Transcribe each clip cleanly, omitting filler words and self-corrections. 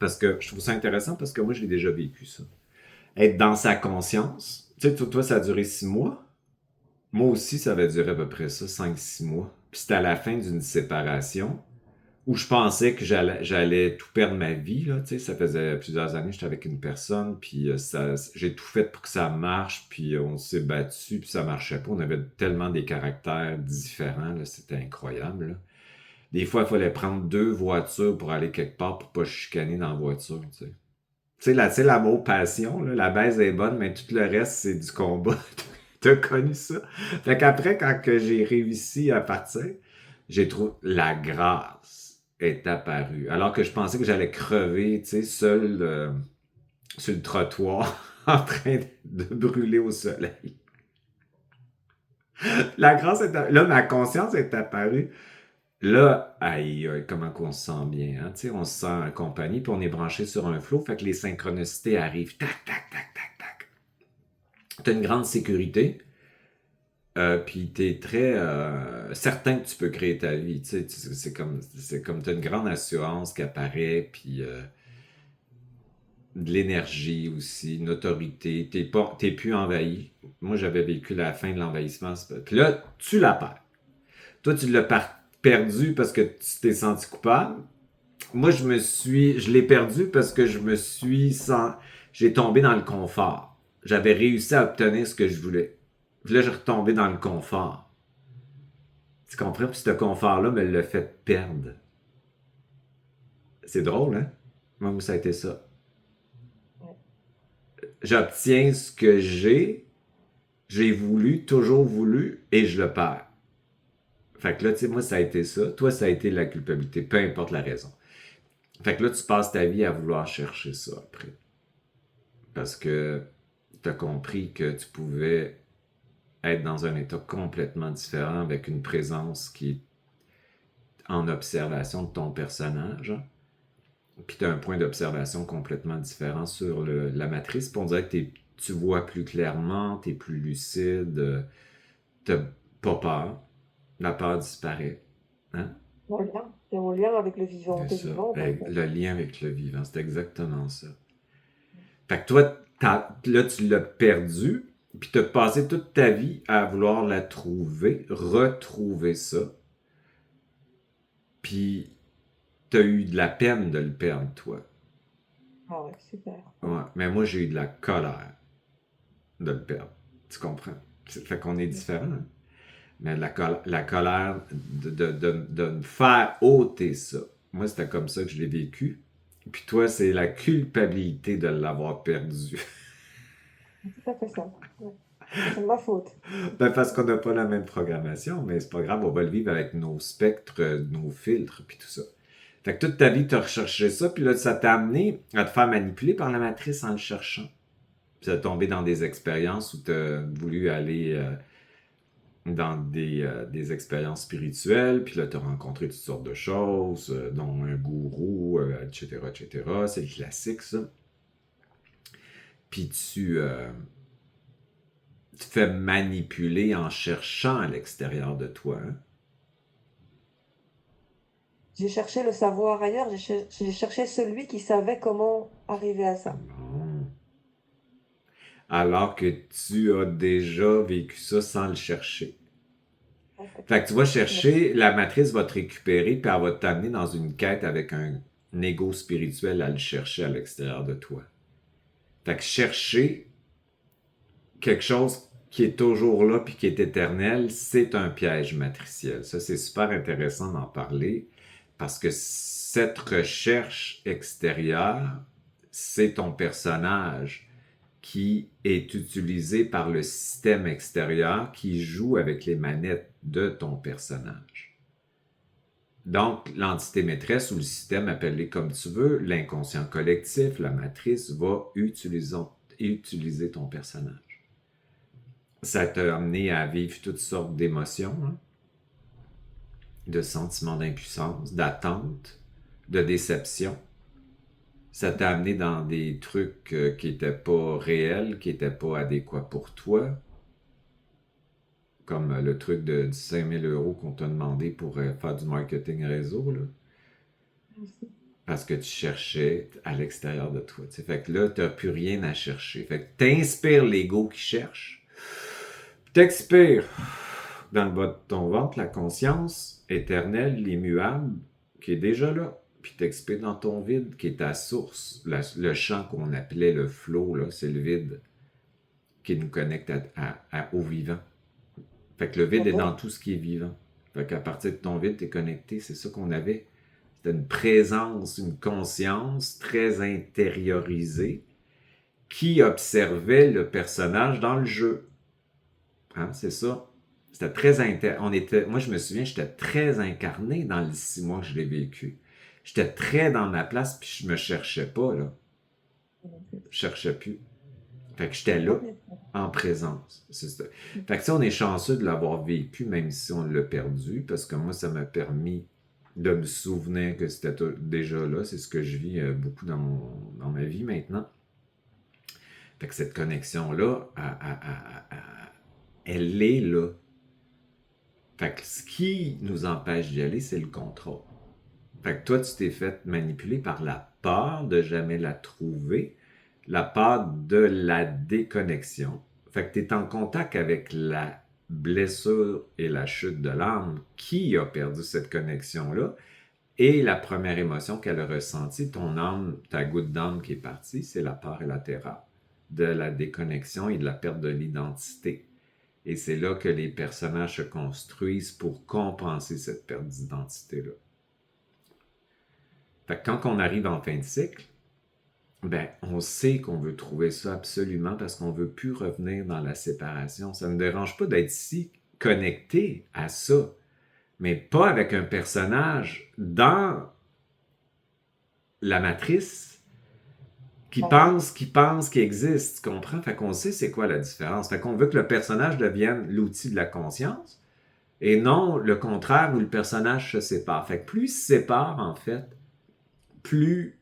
parce que je trouve ça intéressant parce que moi, je l'ai déjà vécu, ça. Être dans sa conscience. Tu sais, toi, ça a duré 6 mois. Moi aussi, ça avait duré à peu près ça, 5, 6 mois. Puis c'était à la fin d'une séparation où je pensais que j'allais tout perdre ma vie, là, tu sais, ça faisait plusieurs années que j'étais avec une personne, puis j'ai tout fait pour que ça marche, puis on s'est battu, puis ça marchait pas. On avait tellement des caractères différents, là, c'était incroyable, là. Des fois, il fallait prendre 2 voitures pour aller quelque part pour pas chicaner dans la voiture, tu sais. Tu sais, l'amour passion, là, la baise est bonne, mais tout le reste, c'est du combat. T'as connu ça? Fait qu'après, quand que j'ai réussi à partir, j'ai trouvé la grâce est apparue. Alors que je pensais que j'allais crever, tu sais, seul sur le trottoir, en train de brûler au soleil. La grâce est apparue. Là, ma conscience est apparue. Là, aïe, aïe, comment qu'on se sent bien, hein? Tu sais, on se sent en compagnie, puis on est branché sur un flow, fait que les synchronicités arrivent. Tac, tac, tac, tac, tac. T'as une grande sécurité. Puis t'es très certain que tu peux créer ta vie. Tu sais, c'est comme t'as une grande assurance qui apparaît, puis de l'énergie aussi, une autorité. T'es plus envahi. Moi, j'avais vécu la fin de l'envahissement. Puis là, tu la perds. Toi, tu l'as perdu parce que tu t'es senti coupable. Moi, je l'ai perdu parce que j'ai tombé dans le confort. J'avais réussi à obtenir ce que je voulais. Puis là, j'ai retombé dans le confort. Tu comprends? Puis ce confort-là me l'a fait perdre. C'est drôle, hein? Moi, ça a été ça. Ouais. J'obtiens ce que j'ai voulu, toujours voulu, et je le perds. Fait que là, tu sais, moi, ça a été ça. Toi, ça a été la culpabilité, peu importe la raison. Fait que là, tu passes ta vie à vouloir chercher ça après. Parce que tu as compris que tu pouvais être dans un état complètement différent avec une présence qui est en observation de ton personnage. Puis tu as un point d'observation complètement différent sur la matrice. Puis on dirait que tu vois plus clairement, tu es plus lucide, tu pas peur. La peur disparaît. Hein? C'est mon lien avec le vivant, C'est t'es ça. vivant, en fait. Le lien avec le vivant, c'est exactement ça. Fait que toi, là, tu l'as perdu, puis tu as passé toute ta vie à vouloir la trouver, retrouver ça. Puis tu as eu de la peine de le perdre, toi. Ah ouais, super. Ouais. Ouais. Mais moi, j'ai eu de la colère de le perdre. Tu comprends? Fait qu'on est différents. Hein? Mais la colère de me faire ôter ça. Moi, c'était comme ça que je l'ai vécu. Puis toi, c'est la culpabilité de l'avoir perdu. C'est tout à fait ça. Ouais. C'est de ma faute. Ben, parce qu'on n'a pas la même programmation, mais c'est pas grave, on va le vivre avec nos spectres, nos filtres, puis tout ça. Fait que toute ta vie, tu as recherché ça, puis là, ça t'a amené à te faire manipuler par la matrice en le cherchant. Puis ça tombé dans des expériences où tu as voulu aller dans des expériences spirituelles, puis là, tu as rencontré toutes sortes de choses, dont un gourou, etc., etc. C'est le classique, ça. Puis tu te fais manipuler en cherchant à l'extérieur de toi. Hein? J'ai cherché le savoir ailleurs, j'ai cherché celui qui savait comment arriver à ça. Bon. Alors que tu as déjà vécu ça sans le chercher. Fait que tu vas Ouais. chercher, la matrice va te récupérer, puis elle va t'amener dans une quête avec un ego spirituel à le chercher à l'extérieur de toi. Fait que chercher quelque chose qui est toujours là puis qui est éternel, c'est un piège matriciel. Ça, c'est super intéressant d'en parler parce que cette recherche extérieure, c'est ton personnage qui est utilisé par le système extérieur qui joue avec les manettes de ton personnage. Donc, l'entité maîtresse ou le système, appelle-les comme tu veux, l'inconscient collectif, la matrice, va utiliser ton personnage. Ça t'a amené à vivre toutes sortes d'émotions, hein, de sentiments d'impuissance, d'attente, de déception. Ça t'a amené dans des trucs qui n'étaient pas réels, qui n'étaient pas adéquats pour toi, comme le truc de 5 000 € qu'on t'a demandé pour faire du marketing réseau. Là. parce que tu cherchais à l'extérieur de toi. T'sais. Fait que là, tu n'as plus rien à chercher. Fait que t'inspires l'ego qui cherche, t'expires dans le bas de ton ventre la conscience éternelle, l'immuable, qui est déjà là. Puis t'expires dans ton vide, qui est ta source. Le champ qu'on appelait le flow, là, c'est le vide qui nous connecte au vivant. Fait que le vide est dans D'accord. tout ce qui est vivant. Fait qu'à partir de ton vide, tu es connecté. C'est ça qu'on avait. C'était une présence, une conscience très intériorisée qui observait le personnage dans le jeu. Hein, c'est ça. C'était très moi, je me souviens, j'étais très incarné dans les 6 mois que je l'ai vécu. J'étais très dans ma place, puis je me cherchais pas, là. Je cherchais plus. Fait que j'étais là, en présence. C'est ça. Fait que ça, on est chanceux de l'avoir vécu, même si on l'a perdu, parce que moi, ça m'a permis de me souvenir que c'était déjà là. C'est ce que je vis beaucoup dans ma vie maintenant. Fait que cette connexion-là, elle est là. Fait que ce qui nous empêche d'y aller, c'est le contrôle. Fait que toi, tu t'es fait manipuler par la peur de jamais la trouver, la peur de la déconnexion. Fait que tu es en contact avec la blessure et la chute de l'âme qui a perdu cette connexion-là. Et la première émotion qu'elle a ressentie, ton âme, ta goutte d'âme qui est partie, c'est la peur et la terreur de la déconnexion et de la perte de l'identité. Et c'est là que les personnages se construisent pour compenser cette perte d'identité-là. Fait que quand on arrive en fin de cycle, ben, on sait qu'on veut trouver ça absolument parce qu'on ne veut plus revenir dans la séparation. Ça ne me dérange pas d'être ici connecté à ça, mais pas avec un personnage dans la matrice qui pense, qui existe, tu comprends? Fait qu'on sait c'est quoi la différence. Fait qu'on veut que le personnage devienne l'outil de la conscience et non le contraire où le personnage se sépare. Fait que plus il se sépare, en fait, plus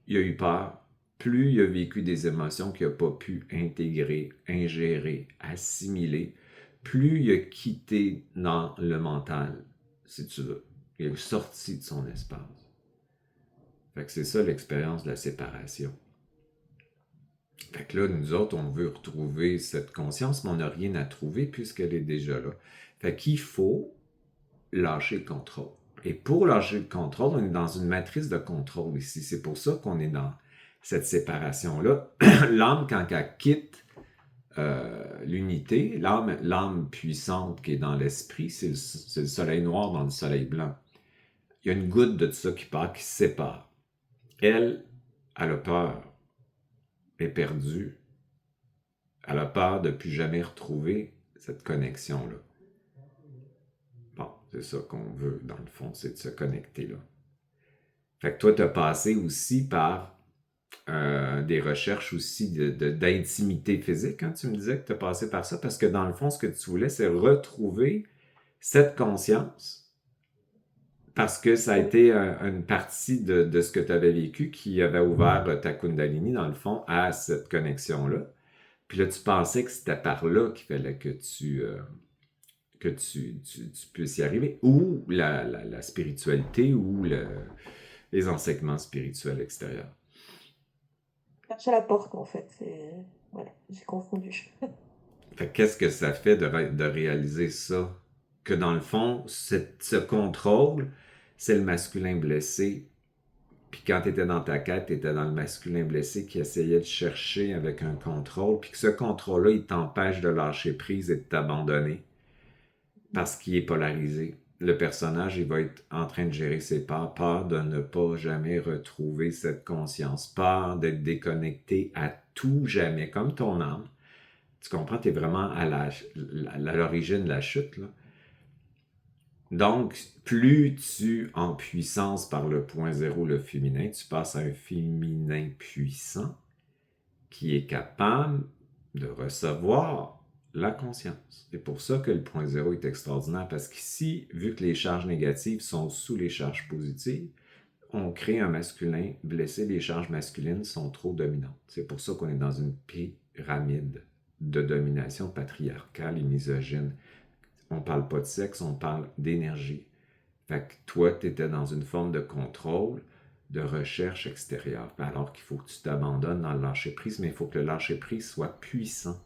il a eu peur, plus il a vécu des émotions qu'il n'a pas pu intégrer, ingérer, assimiler, plus il a quitté dans le mental, si tu veux. Il est sorti de son espace. Fait que c'est ça l'expérience de la séparation. Fait que là, nous autres, on veut retrouver cette conscience, mais on n'a rien à trouver puisqu'elle est déjà là. Fait qu'il faut lâcher le contrôle. Et pour lâcher le contrôle, on est dans une matrice de contrôle ici. C'est pour ça qu'on est dans cette séparation-là. L'âme, quand elle quitte l'unité, l'âme puissante qui est dans l'esprit, c'est le soleil noir dans le soleil blanc. Il y a une goutte de ça qui part, qui se sépare. Elle a peur, est perdue. Elle a peur de ne plus jamais retrouver cette connexion-là. Bon, c'est ça qu'on veut, dans le fond, c'est de se connecter là. Fait que toi, tu as passé aussi par des recherches aussi d'intimité physique, hein? Tu me disais que tu as passé par ça, parce que dans le fond, ce que tu voulais, c'est retrouver cette conscience, parce que ça a été une partie de ce que tu avais vécu qui avait ouvert ta Kundalini, dans le fond, à cette connexion-là. Puis là, tu pensais que c'était par là qu'il fallait que tu puisses y arriver, ou la spiritualité, ou les enseignements spirituels extérieurs. Chercher la porte, en fait. Voilà, j'ai confondu. Fait que qu'est-ce que ça fait de réaliser ça? Que dans le fond, ce contrôle, c'est le masculin blessé. Puis quand tu étais dans ta quête, tu étais dans le masculin blessé qui essayait de chercher avec un contrôle. Puis que ce contrôle-là, il t'empêche de lâcher prise et de t'abandonner. Parce qu'il est polarisé. Le personnage, il va être en train de gérer ses peurs, peur de ne pas jamais retrouver cette conscience, peur d'être déconnecté à tout jamais, comme ton âme. Tu comprends, tu es vraiment à l'origine de la chute, là. Donc, plus tu en puissance par le point zéro, le féminin, tu passes à un féminin puissant qui est capable de recevoir la conscience. C'est pour ça que le point zéro est extraordinaire, parce qu'ici, vu que les charges négatives sont sous les charges positives, on crée un masculin blessé, les charges masculines sont trop dominantes. C'est pour ça qu'on est dans une pyramide de domination patriarcale et misogyne. On parle pas de sexe, on parle d'énergie. Fait que toi, tu étais dans une forme de contrôle de recherche extérieure. Alors qu'il faut que tu t'abandonnes dans le lâcher-prise, mais il faut que le lâcher-prise soit puissant.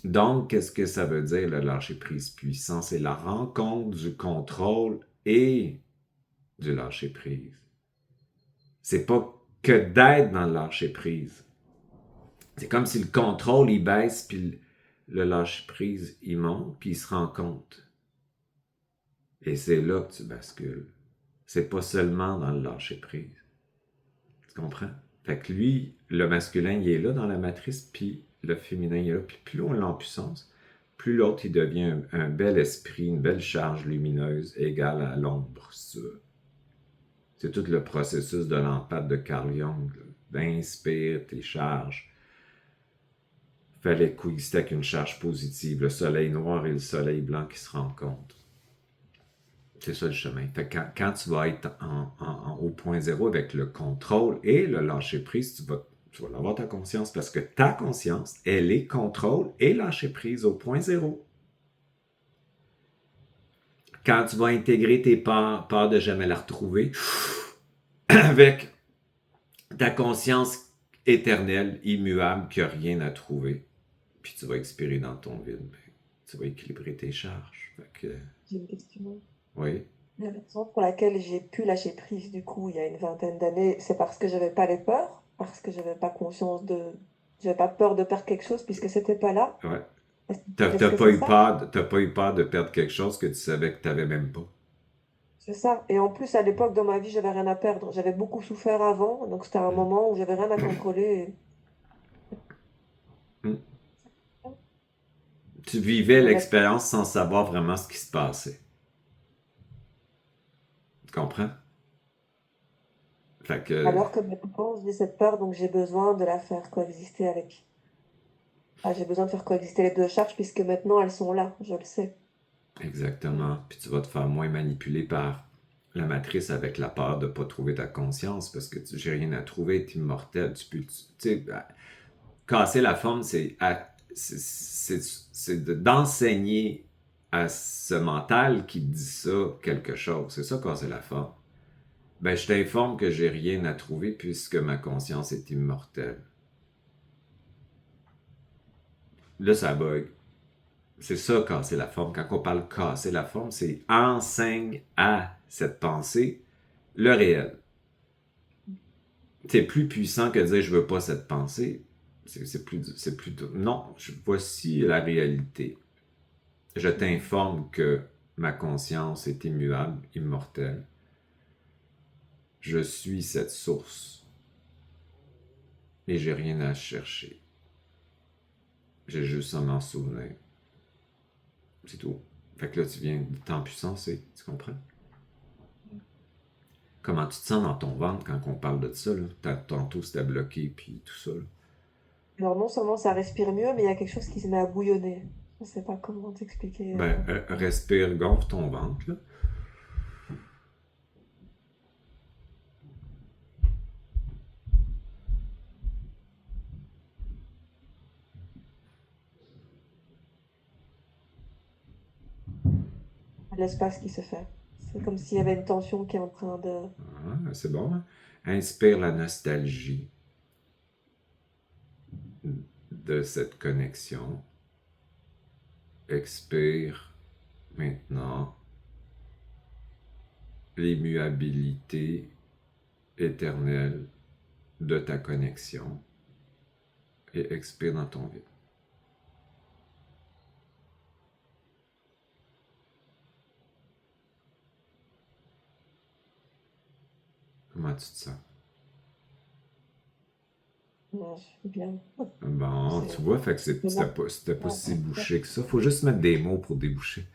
Donc, qu'est-ce que ça veut dire, le lâcher-prise puissant? C'est la rencontre du contrôle et du lâcher-prise. C'est pas que d'être dans le lâcher-prise. C'est comme si le contrôle, il baisse, puis le lâcher-prise, il monte, puis il se rend compte. Et c'est là que tu bascules. C'est pas seulement dans le lâcher-prise. Tu comprends? Fait que lui, le masculin, il est là dans la matrice, puis le féminin, il est là. Puis plus on est en puissance, plus l'autre, il devient un bel esprit, une belle charge lumineuse égale à l'ombre. C'est tout le processus de l'empathe de Carl Jung. D'inspire tes charges. Fallait coexister avec une charge positive, le soleil noir et le soleil blanc qui se rencontrent. C'est ça le chemin. Fait que quand tu vas être au point zéro avec le contrôle et le lâcher-prise, tu vas avoir ta conscience parce que ta conscience, elle est contrôle et lâcher-prise au point zéro. Quand tu vas intégrer tes peurs de jamais la retrouver, avec ta conscience éternelle, immuable, qui n'a rien à trouver, puis tu vas expirer dans ton vide, tu vas équilibrer tes charges. Fait que, J'ai une question. oui. La raison pour laquelle j'ai pu lâcher prise, du coup, il y a une vingtaine d'années, c'est parce que j'avais pas les peurs, parce que j'avais pas conscience de... J'avais pas peur de perdre quelque chose puisque c'était pas là. Ouais. Est-ce T'as que pas c'est eu ça? peur, t'as pas eu peur de perdre quelque chose que tu savais que t'avais même pas. C'est ça. Et en plus, à l'époque, dans ma vie, j'avais rien à perdre. J'avais beaucoup souffert avant, donc c'était un moment où j'avais rien à contrôler. Hmm. Tu vivais Et l'expérience sans savoir vraiment ce qui se passait. Tu comprends? Fait que, alors que maintenant, j'ai cette peur, donc j'ai besoin de la faire coexister avec. Ah, j'ai besoin de faire coexister les deux charges puisque maintenant elles sont là, je le sais. exactement. Puis tu vas te faire moins manipuler par la matrice avec la peur de ne pas trouver ta conscience parce que j'ai rien à trouver, t'es immortel. Tu sais, casser la forme, c'est d'enseigner à ce mental qui dit ça quelque chose. C'est ça, casser la forme. Ben, je t'informe que j'ai rien à trouver puisque ma conscience est immortelle. Là, ça bug. C'est ça, casser la forme. Quand on parle casser la forme, c'est enseigne à cette pensée le réel. C'est plus puissant que de dire je veux pas cette pensée. C'est plus. Non, voici la réalité. Je t'informe que ma conscience est immuable, immortelle. Je suis cette source. Et j'ai rien à chercher. J'ai juste à m'en souvenir. C'est tout. Fait que là, tu viens de en puissance, tu comprends? Comment tu te sens dans ton ventre quand on parle de ça, là? Tantôt, c'était bloqué, puis tout ça, là. Alors non seulement ça respire mieux, mais il y a quelque chose qui se met à bouillonner. Je sais pas comment t'expliquer. Ben, respire, gonfle ton ventre, là. L'espace qui se fait. C'est comme s'il y avait une tension qui est en train de... Ah, c'est bon, hein? Inspire la nostalgie de cette connexion. Expire maintenant l'immuabilité éternelle de ta connexion et expire dans ton vide. Comment tu te sens? Non, je suis bien. Bon, tu C'est vois, fait que c'est là. c'était pas Ouais, si ouais. bouché que ça. Faut juste mettre des mots pour déboucher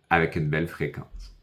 avec une belle fréquence.